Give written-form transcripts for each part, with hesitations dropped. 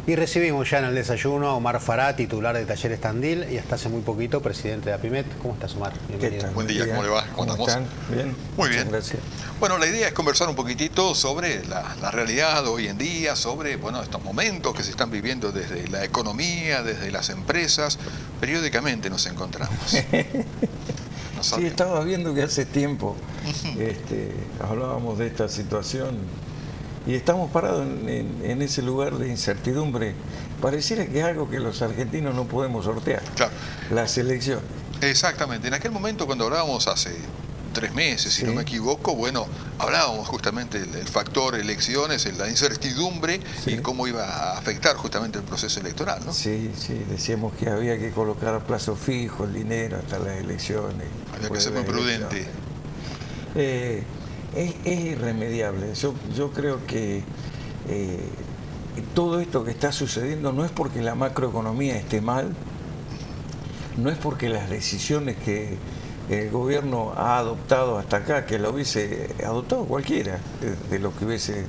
Y recibimos ya en el desayuno a Omar Farah, titular de Talleres Tandil y hasta hace muy poquito presidente de APIMET. ¿Cómo estás, Omar? Bienvenido. Buen día, ¿cómo le va? ¿Cómo están? Bien. Muy bien. Gracias. Bueno, la idea es conversar un poquitito sobre la realidad de hoy en día, sobre estos momentos que se están viviendo desde la economía, desde las empresas. Periódicamente nos encontramos. Sí, estaba viendo que hace tiempo hablábamos de esta situación y estamos parados en ese lugar de incertidumbre. Pareciera que es algo que los argentinos no podemos sortear. Claro. Las elecciones. Exactamente. En aquel momento, cuando hablábamos hace 3 meses, si no me equivoco, hablábamos justamente del factor elecciones, la incertidumbre y cómo iba a afectar justamente el proceso electoral, ¿no? Sí, decíamos que había que colocar a plazo fijo el dinero hasta las elecciones. Había que ser muy prudente. Es irremediable. Yo creo que todo esto que está sucediendo no es porque la macroeconomía esté mal, no es porque las decisiones que el gobierno ha adoptado hasta acá, que lo hubiese adoptado cualquiera de los que hubiese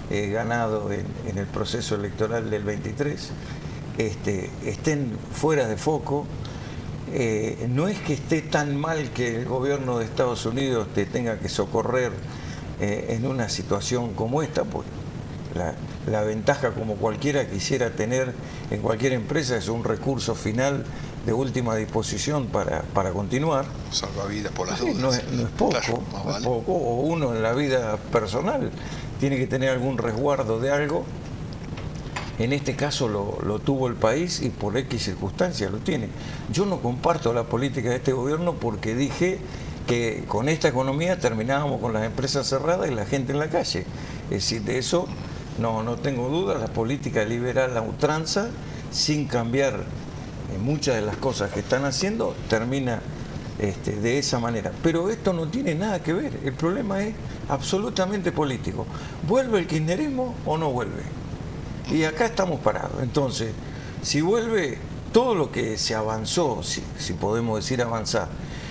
ganado en el proceso electoral del 23, estén fuera de foco. No es que esté tan mal que el gobierno de Estados Unidos te tenga que socorrer en una situación como esta, pues la ventaja, como cualquiera quisiera tener en cualquier empresa, es un recurso final de última disposición para continuar. Salvavidas por las dudas. No es poco, Claro, más vale. o uno en la vida personal tiene que tener algún resguardo de algo. En este caso lo tuvo el país y por X circunstancias lo tiene. Yo no comparto la política de este gobierno porque dije que con esta economía terminábamos con las empresas cerradas y la gente en la calle. Es decir, de eso no tengo dudas. La política liberal a ultranza, sin cambiar muchas de las cosas que están haciendo, termina de esa manera. Pero esto no tiene nada que ver. El problema es absolutamente político. ¿Vuelve el kirchnerismo o no vuelve? Y acá estamos parados. Entonces, si vuelve todo lo que se avanzó, si podemos decir avanzar,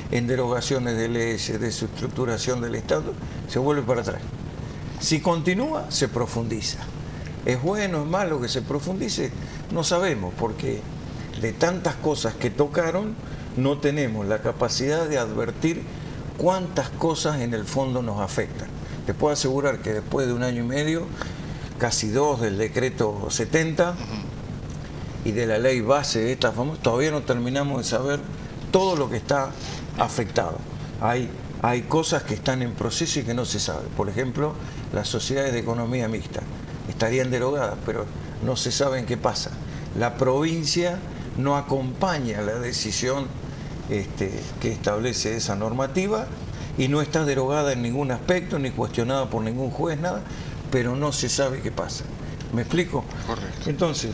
en derogaciones de leyes, de su estructuración del Estado, se vuelve para atrás. Si continúa, se profundiza. ¿Es bueno, es malo que se profundice? No sabemos, porque de tantas cosas que tocaron, no tenemos la capacidad de advertir cuántas cosas en el fondo nos afectan. Te puedo asegurar que después de 1 año y medio, casi 2 del decreto 70 y de la ley base de esta famosa, todavía no terminamos de saber todo lo que está afectado. Hay cosas que están en proceso y que no se sabe. Por ejemplo, las sociedades de economía mixta estarían derogadas, pero no se sabe en qué pasa. La provincia no acompaña la decisión que establece esa normativa y no está derogada en ningún aspecto, ni cuestionada por ningún juez, nada, pero no se sabe qué pasa. ¿Me explico? Correcto. Entonces,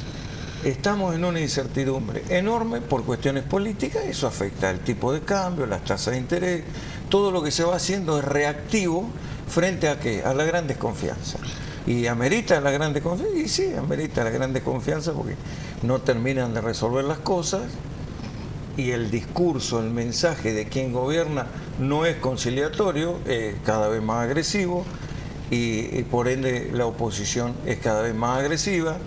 estamos en una incertidumbre enorme por cuestiones políticas. Eso afecta al tipo de cambio, las tasas de interés. Todo lo que se va haciendo es reactivo frente a ¿qué? A la gran desconfianza. Y amerita la gran desconfianza, y sí, amerita la gran desconfianza porque no terminan de resolver las cosas y el discurso, el mensaje de quien gobierna no es conciliatorio, es cada vez más agresivo y por ende la oposición es cada vez más agresiva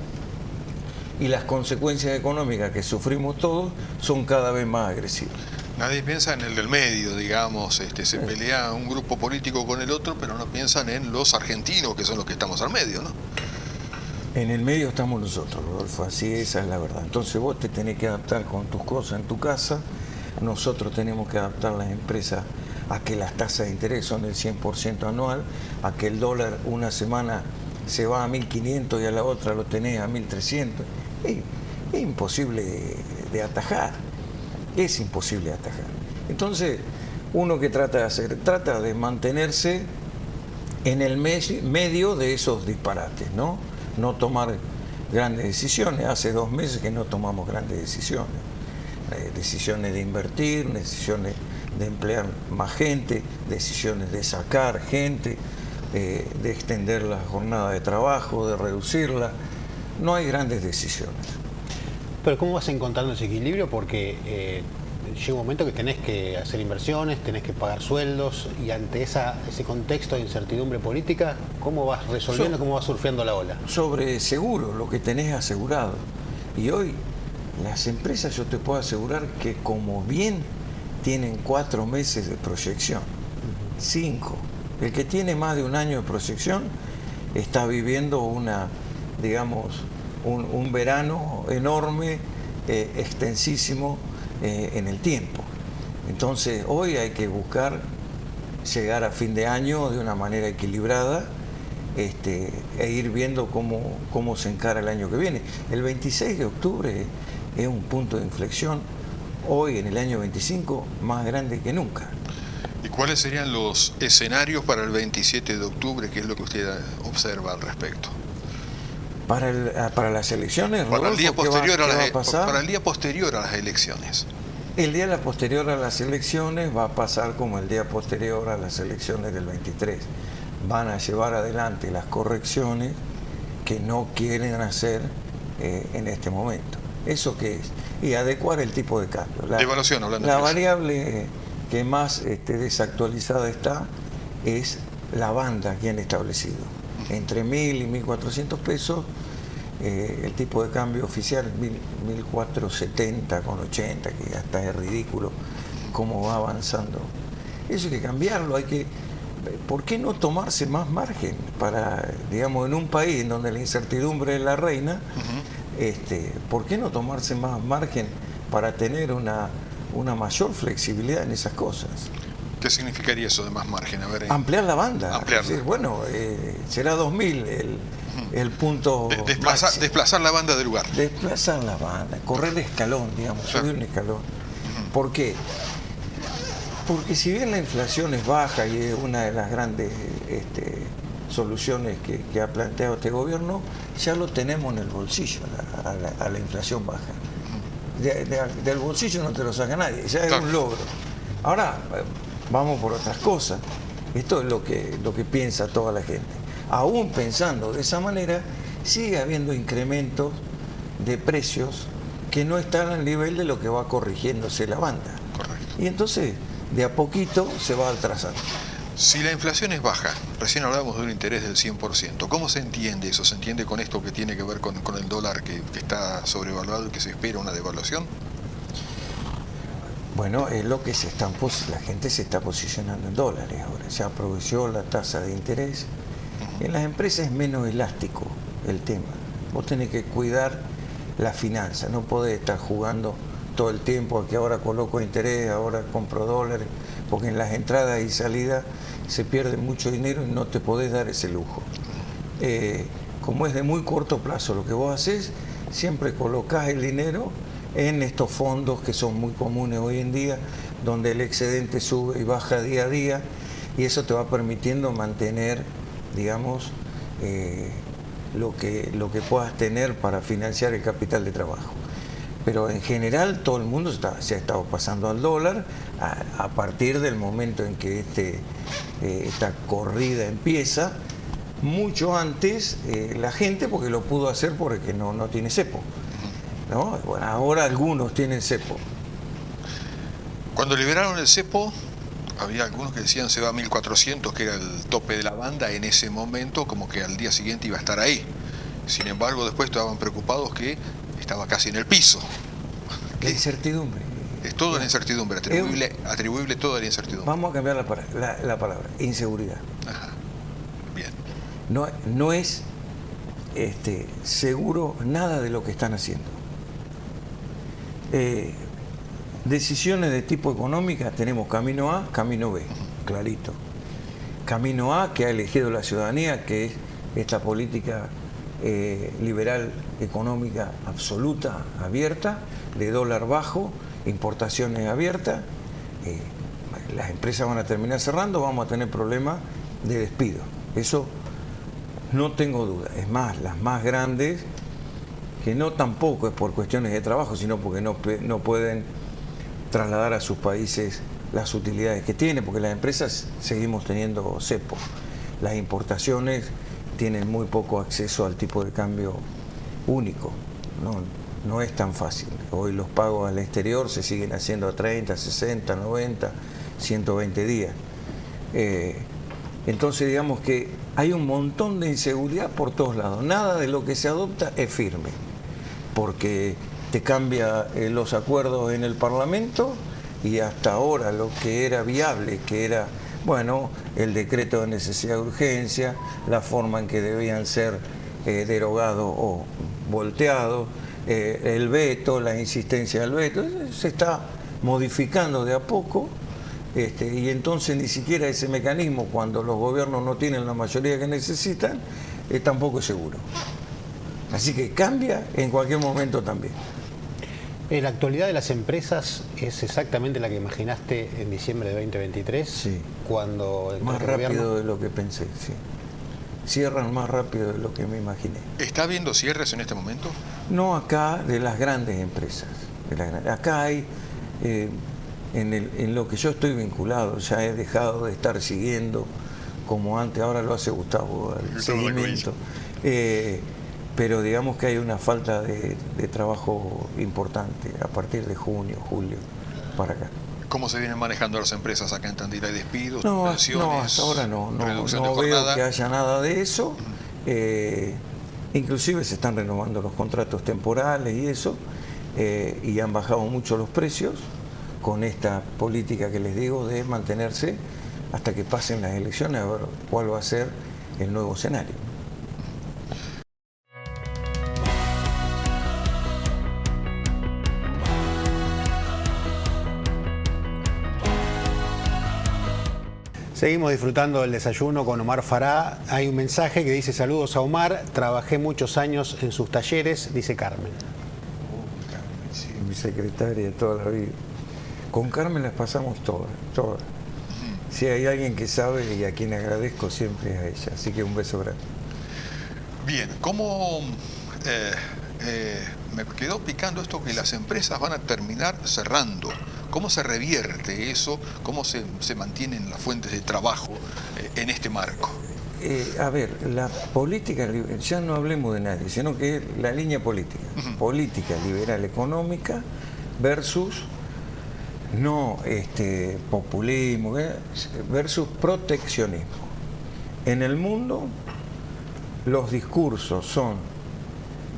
y las consecuencias económicas que sufrimos todos son cada vez más agresivas. Nadie piensa en el del medio, digamos, se pelea un grupo político con el otro, pero no piensan en los argentinos, que son los que estamos al medio, ¿no? En el medio estamos nosotros, Rodolfo, así esa es la verdad. Entonces vos te tenés que adaptar con tus cosas en tu casa, nosotros tenemos que adaptar las empresas a que las tasas de interés son del 100% anual, a que el dólar una semana se va a 1.500 y a la otra lo tenés a 1.300. Es imposible de atajar. Es imposible de atajar. Entonces, uno que trata de mantenerse en el medio de esos disparates, ¿no? No tomar grandes decisiones. Hace 2 meses que no tomamos grandes decisiones. Decisiones de invertir, decisiones de emplear más gente, decisiones de sacar gente, de extender la jornada de trabajo, de reducirla. No hay grandes decisiones. Pero ¿cómo vas encontrando ese equilibrio? Porque llega un momento que tenés que hacer inversiones, tenés que pagar sueldos, y ante ese contexto de incertidumbre política, ¿cómo vas resolviendo, cómo vas surfeando la ola? Sobre seguro, lo que tenés asegurado. Y hoy las empresas, yo te puedo asegurar que como bien tienen 4 meses de proyección, 5. El que tiene más de un año de proyección está viviendo un verano enorme, extensísimo en el tiempo. Entonces hoy hay que buscar llegar a fin de año de una manera equilibrada, e ir viendo cómo se encara el año que viene. El 26 de octubre es un punto de inflexión, hoy en el año 25 más grande que nunca. ¿Y cuáles serían los escenarios para el 27 de octubre? ¿Qué es lo que usted observa al respecto? Para las elecciones, para el día posterior para el día posterior a las elecciones. El día posterior a las elecciones va a pasar como el día posterior a las elecciones del 23. Van a llevar adelante las correcciones que no quieren hacer en este momento. ¿Eso qué es? Y adecuar el tipo de cambio. Devaluación, hablando la de variable que más desactualizada está es la banda que han establecido. Entre 1.000 y 1.400 pesos, el tipo de cambio oficial es 1.470 con 80, que hasta es ridículo cómo va avanzando. Eso hay que cambiarlo, ¿por qué no tomarse más margen para, digamos, en un país en donde la incertidumbre es la reina? ¿Por qué no tomarse más margen para tener una mayor flexibilidad en esas cosas? ¿Qué significaría eso de más margen? A ver, ampliar la banda. Ampliarla. Es decir, bueno, será 2.000 el punto desplazar la banda del lugar. Desplazar la banda, correr escalón, digamos, subir un escalón. ¿Por qué? Porque si bien la inflación es baja y es una de las grandes soluciones que ha planteado este gobierno, ya lo tenemos en el bolsillo, a la inflación baja. Del bolsillo no te lo saca nadie, ya es un logro. Ahora, vamos por otras cosas. Esto es lo que piensa toda la gente. Aún pensando de esa manera, sigue habiendo incrementos de precios que no están al nivel de lo que va corrigiéndose la banda. Correcto. Y entonces, de a poquito se va atrasando. Si la inflación es baja, recién hablábamos de un interés del 100%, ¿cómo se entiende eso? ¿Se entiende con esto que tiene que ver con el dólar que está sobrevaluado y que se espera una devaluación? Bueno, es lo que la gente se está posicionando en dólares ahora. Se aprovechó la tasa de interés. En las empresas es menos elástico el tema. Vos tenés que cuidar la finanza, no podés estar jugando todo el tiempo a que ahora coloco interés, ahora compro dólares, porque en las entradas y salidas se pierde mucho dinero y no te podés dar ese lujo. Como es de muy corto plazo, lo que vos haces, siempre colocás el dinero en estos fondos que son muy comunes hoy en día, donde el excedente sube y baja día a día, y eso te va permitiendo mantener, digamos, lo que puedas tener para financiar el capital de trabajo. Pero en general todo el mundo se ha estado pasando al dólar a partir del momento en que esta corrida empieza, mucho antes la gente, porque lo pudo hacer porque no tiene cepo, ¿no? Bueno, ahora algunos tienen cepo. Cuando liberaron el cepo, había algunos que decían se va a 1.400, que era el tope de la banda en ese momento, como que al día siguiente iba a estar ahí. Sin embargo, después estaban preocupados que estaba casi en el piso. La incertidumbre. Es todo la incertidumbre, atribuible toda la incertidumbre. Vamos a cambiar la palabra, inseguridad. Ajá. Bien. No es seguro nada de lo que están haciendo. Decisiones de tipo económica, tenemos camino A, camino B, clarito. Camino A, que ha elegido la ciudadanía, que es esta política liberal económica absoluta, abierta, de dólar bajo, importaciones abiertas. Las empresas van a terminar cerrando, vamos a tener problemas de despido. Eso no tengo duda. Es más, las más grandes, que no tampoco es por cuestiones de trabajo, sino porque no pueden trasladar a sus países las utilidades que tienen, porque las empresas seguimos teniendo cepo. Las importaciones tienen muy poco acceso al tipo de cambio único, no es tan fácil. Hoy los pagos al exterior se siguen haciendo a 30, 60, 90, 120 días. Entonces digamos que hay un montón de inseguridad por todos lados. Nada de lo que se adopta es firme, porque te cambia los acuerdos en el Parlamento y hasta ahora lo que era viable, que era, bueno, el decreto de necesidad de urgencia, la forma en que debían ser derogados o volteados, el veto, la insistencia del veto, se está modificando de a poco. Y entonces ni siquiera ese mecanismo, cuando los gobiernos no tienen la mayoría que necesitan, tampoco es seguro. Así que cambia en cualquier momento también. ¿La actualidad de las empresas es exactamente la que imaginaste en diciembre de 2023? Sí. Cuando más rápido de lo que pensé, sí. Cierran más rápido de lo que me imaginé. ¿Está habiendo cierres en este momento? No acá, de las grandes empresas. Acá hay... En lo que yo estoy vinculado, ya he dejado de estar siguiendo como antes, ahora lo hace Gustavo, el seguimiento, pero digamos que hay una falta de trabajo importante a partir de junio, julio, para acá. ¿Cómo se vienen manejando las empresas acá en Tandil? ¿Hay despidos, No, pensiones, no, hasta ahora no reducción de veo jornada? que haya nada de eso. Inclusive se están renovando los contratos temporales y eso, y han bajado mucho los precios, con esta política que les digo de mantenerse hasta que pasen las elecciones, a ver cuál va a ser el nuevo escenario. Seguimos disfrutando del desayuno con Omar Farah. Hay un mensaje que dice: saludos a Omar, trabajé muchos años en sus talleres, dice Carmen. Sí, mi secretaria toda la vida. Con Carmen las pasamos todas. Si hay alguien que sabe y a quien agradezco siempre es a ella, así que un beso grande. Bien, ¿cómo me quedó picando esto que las empresas van a terminar cerrando? ¿Cómo se revierte eso? ¿Cómo se mantienen las fuentes de trabajo en este marco? A ver, la política, ya no hablemos de nadie, sino que es la línea política. Política liberal económica versus no populismo versus proteccionismo. En el mundo los discursos son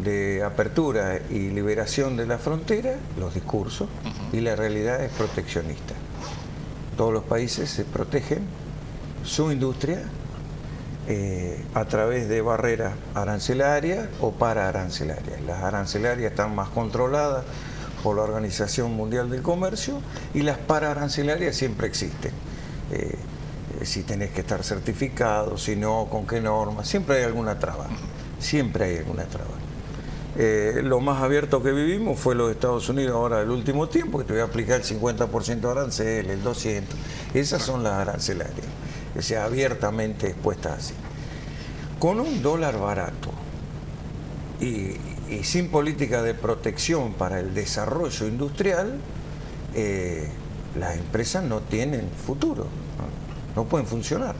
de apertura y liberación de la frontera, los discursos, y la realidad es proteccionista. Todos los países se protegen su industria a través de barreras arancelarias o pararancelarias. Las arancelarias están más controladas por la Organización Mundial del Comercio y las pararancelarias siempre existen. Si tenés que estar certificado, si no, con qué normas, siempre hay alguna traba, siempre hay alguna traba. Lo más abierto que vivimos fue los Estados Unidos ahora del último tiempo, que te voy a aplicar el 50% de arancel, el 200%, esas son las arancelarias, o sea, abiertamente expuestas así. Con un dólar barato y sin política de protección para el desarrollo industrial, las empresas no tienen futuro, no pueden funcionar.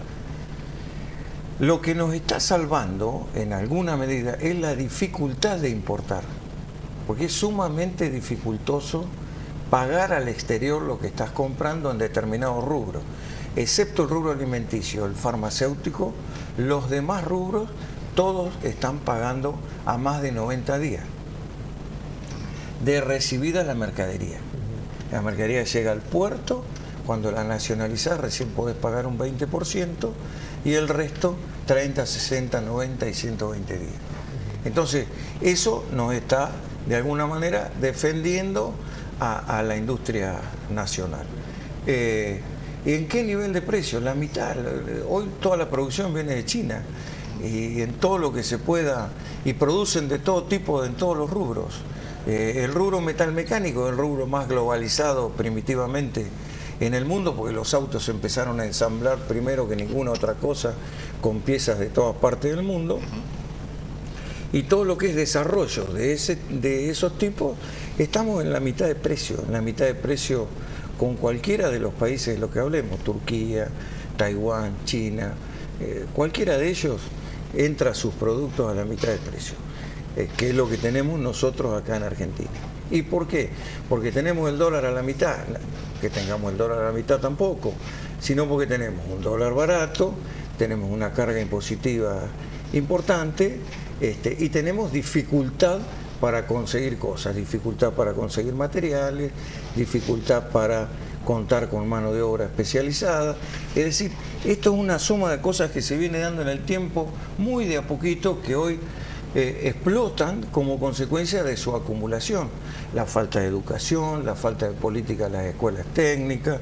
Lo que nos está salvando, en alguna medida, es la dificultad de importar, porque es sumamente dificultoso pagar al exterior lo que estás comprando en determinados rubros, excepto el rubro alimenticio, el farmacéutico, los demás rubros, todos están pagando a más de 90 días de recibida la mercadería. La mercadería llega al puerto, cuando la nacionalizás recién podés pagar un 20% y el resto 30, 60, 90 y 120 días. Entonces, eso nos está de alguna manera defendiendo a la industria nacional. ¿En qué nivel de precio? La mitad. Hoy toda la producción viene de China y en todo lo que se pueda, y producen de todo tipo en todos los rubros. El rubro metalmecánico es el rubro más globalizado primitivamente en el mundo, porque los autos se empezaron a ensamblar primero que ninguna otra cosa con piezas de todas partes del mundo. Y todo lo que es desarrollo de esos tipos, estamos en la mitad de precio, con cualquiera de los países de los que hablemos, Turquía, Taiwán, China, cualquiera de ellos entra sus productos a la mitad de precio. que es lo que tenemos nosotros acá en Argentina. ¿Y por qué? Porque tenemos el dólar a la mitad, que tengamos el dólar a la mitad tampoco, sino porque tenemos un dólar barato, tenemos una carga impositiva importante, y tenemos dificultad para conseguir cosas, dificultad para conseguir materiales, dificultad para contar con mano de obra especializada. Es decir, esto es una suma de cosas que se viene dando en el tiempo muy de a poquito, que hoy explotan como consecuencia de su acumulación. La falta de educación, la falta de política en las escuelas técnicas,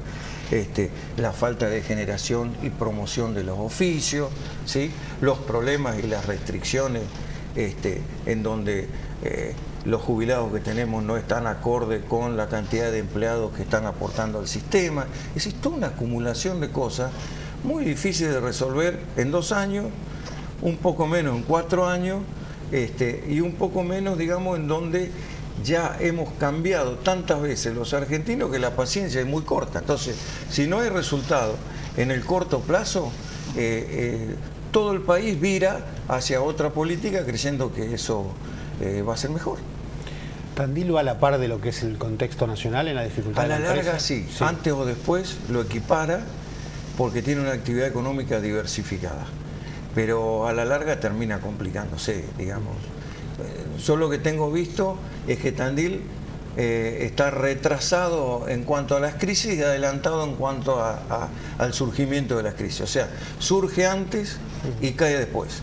la falta de generación y promoción de los oficios, ¿sí? Los problemas y las restricciones en donde los jubilados que tenemos no están acorde con la cantidad de empleados que están aportando al sistema. Es decir, toda una acumulación de cosas muy difíciles de resolver en 2 años, un poco menos en 4 años, y un poco menos, digamos, en donde ya hemos cambiado tantas veces los argentinos que la paciencia es muy corta. Entonces, si no hay resultado en el corto plazo, todo el país vira hacia otra política creyendo que eso va a ser mejor. ¿Tandil va a la par de lo que es el contexto nacional en la dificultad A de la empresa? larga sí, antes o después lo equipara porque tiene una actividad económica diversificada, pero a la larga termina complicándose, digamos. Yo lo que tengo visto es que Tandil está retrasado en cuanto a las crisis y adelantado en cuanto al surgimiento de las crisis. O sea, surge antes y cae después.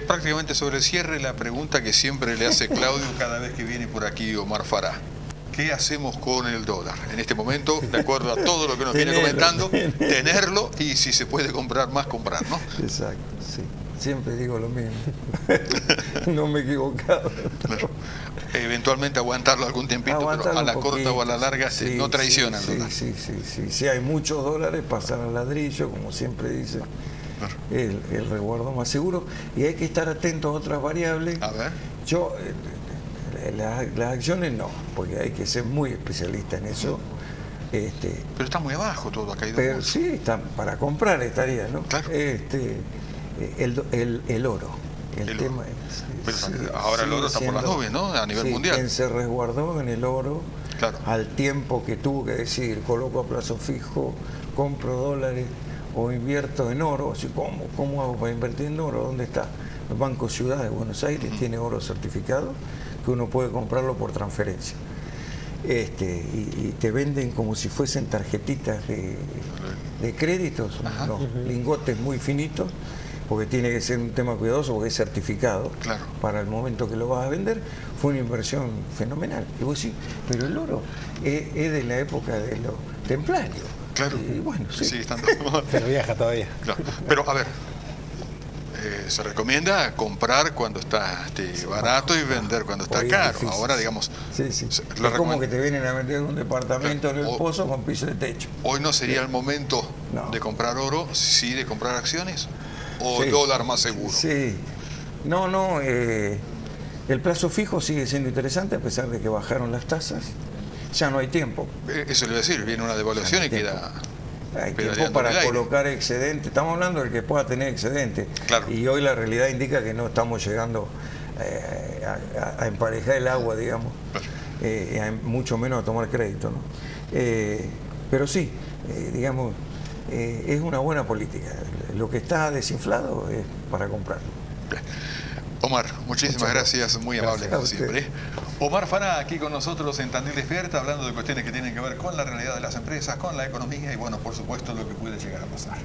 Prácticamente sobre el cierre, la pregunta que siempre le hace Claudio cada vez que viene por aquí Omar Farah. ¿Qué hacemos con el dólar? En este momento, de acuerdo a todo lo que nos viene comentando, tenerlo y si se puede comprar más, comprar, ¿no? Exacto, sí. Siempre digo lo mismo. No me he equivocado. Claro. Eventualmente aguantarlo algún tiempito, pero a la corta o a la larga sí, no traiciona el dólar. Sí. Si hay muchos dólares, pasar al ladrillo, como siempre dice. Claro. El resguardo más seguro. Y hay que estar atentos a otras variables. A ver. Yo, las acciones no, porque hay que ser muy especialista en eso. Pero está muy abajo todo, ha caído Pero mucho. sí, para comprar estaría, ¿no? Claro. El oro. El tema Pero ahora el oro está por las nubes, ¿no? A nivel mundial. Quien se resguardó en el oro, claro, al tiempo que tuvo que decir, coloco a plazo fijo, compro dólares o invierto en oro. Así, ¿cómo hago para invertir en oro? ¿Dónde está? El Banco Ciudad de Buenos Aires tiene oro certificado que uno puede comprarlo por transferencia. Y te venden como si fuesen tarjetitas de créditos, unos lingotes muy finitos, porque tiene que ser un tema cuidadoso, porque es certificado. Claro. Para el momento que lo vas a vender. Fue una inversión fenomenal. Y vos decís, pero el oro es de la época de los templarios. Claro. Y bueno, sí. Sigue estando. Pero viaja todavía. Claro. Pero a ver, se recomienda comprar cuando está barato y vender cuando está caro. Ahora, digamos, sí. Es como que te vienen a vender un departamento en el pozo con piso de techo. Hoy no sería el momento de comprar oro, sí de comprar acciones, o dólar más seguro. Sí. El plazo fijo sigue siendo interesante a pesar de que bajaron las tasas. Ya no hay tiempo. Eso le voy a decir, viene una devaluación y queda... Hay tiempo para colocar excedente. Estamos hablando del que pueda tener excedente. Claro. Y hoy la realidad indica que no estamos llegando a emparejar el agua, digamos, mucho menos a tomar crédito, ¿no? Pero sí, digamos, es una buena política. Lo que está desinflado es para comprar. Omar, muchísimas gracias, muy amable como siempre. Omar Farah aquí con nosotros en Tandil Despierta, hablando de cuestiones que tienen que ver con la realidad de las empresas, con la economía y bueno, por supuesto lo que puede llegar a pasar.